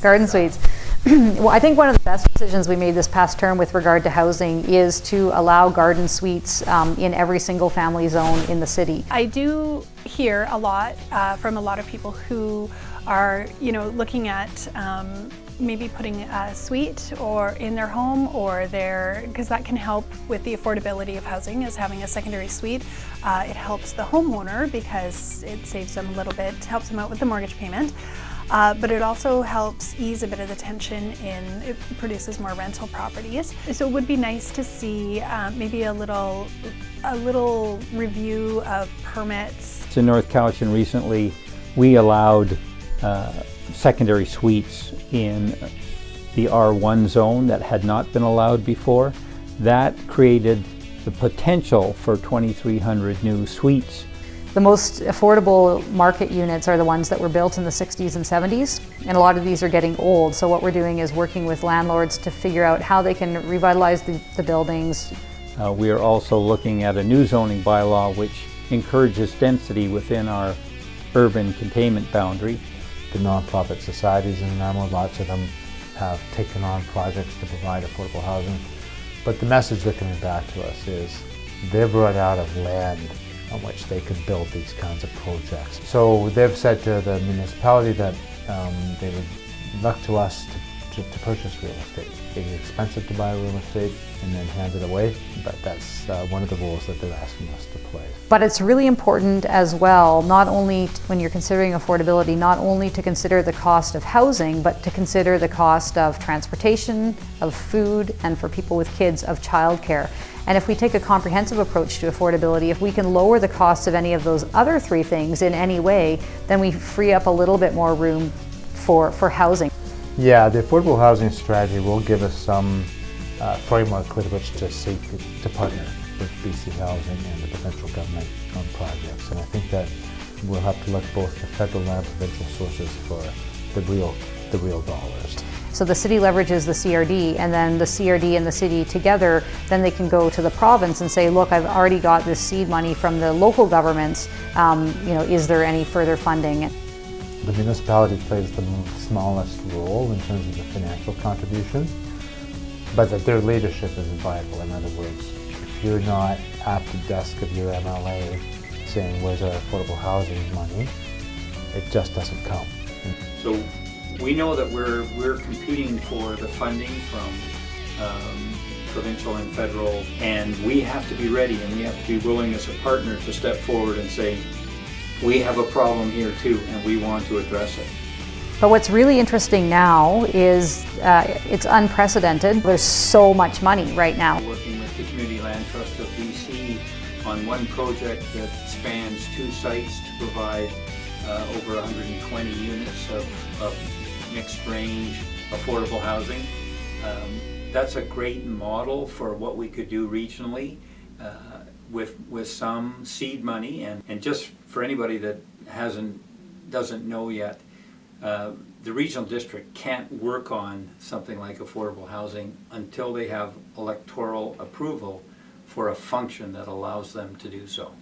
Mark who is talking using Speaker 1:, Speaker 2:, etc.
Speaker 1: Garden suites. Well, I think one of the best decisions we made this past term with regard to housing is to allow garden suites in every single family zone in the city.
Speaker 2: I do hear a lot from a lot of people who are, looking at maybe putting a suite or in their home or because that can help with the affordability of housing, is having a secondary suite. It helps the homeowner because it saves them a little bit, helps them out with the mortgage payment. But it also helps ease a bit of the tension it produces more rental properties. So it would be nice to see maybe a little review of permits.
Speaker 3: In North Cowichan recently, we allowed secondary suites in the R1 zone that had not been allowed before. That created the potential for 2,300 new suites.
Speaker 1: The most affordable market units are the ones that were built in the 60s and 70s, and a lot of these are getting old. So what we're doing is working with landlords to figure out how they can revitalize the buildings.
Speaker 3: We are also looking at a new zoning bylaw which encourages density within our urban containment boundary.
Speaker 4: The nonprofit societies in Nanaimo, lots of them have taken on projects to provide affordable housing. But the message they're coming back to us is they've run out of land on which they can build these kinds of projects. So they've said to the municipality that they would look to us to purchase real estate. It is expensive to buy real estate and then hand it away, but that's one of the roles that they're asking us to play.
Speaker 1: But it's really important as well, not only when you're considering affordability, not only to consider the cost of housing, but to consider the cost of transportation, of food, and for people with kids, of childcare. And if we take a comprehensive approach to affordability, if we can lower the costs of any of those other three things in any way, then we free up a little bit more room for housing.
Speaker 4: Yeah, the affordable housing strategy will give us some framework with which to seek to partner with BC Housing and the provincial government on projects. And I think that we'll have to look both to federal and provincial sources for the real dollars.
Speaker 1: So the city leverages the CRD, and then the CRD and the city together, then they can go to the province and say, look, I've already got this seed money from the local governments, is there any further funding?
Speaker 4: The municipality plays the smallest role in terms of the financial contribution, but that their leadership is vital. In other words, if you're not at the desk of your MLA saying, where's our affordable housing money, it just doesn't come.
Speaker 3: So we know that we're competing for the funding from provincial and federal, and we have to be ready and we have to be willing as a partner to step forward and say, we have a problem here too and we want to address it.
Speaker 1: But what's really interesting now is it's unprecedented. There's so much money right now.
Speaker 3: Working with the Community Land Trust of BC on one project that spans 2 sites to provide over 120 units of mixed range affordable housing. That's a great model for what we could do regionally with some seed money, and just for anybody that doesn't know yet, the regional district can't work on something like affordable housing until they have electoral approval for a function that allows them to do so.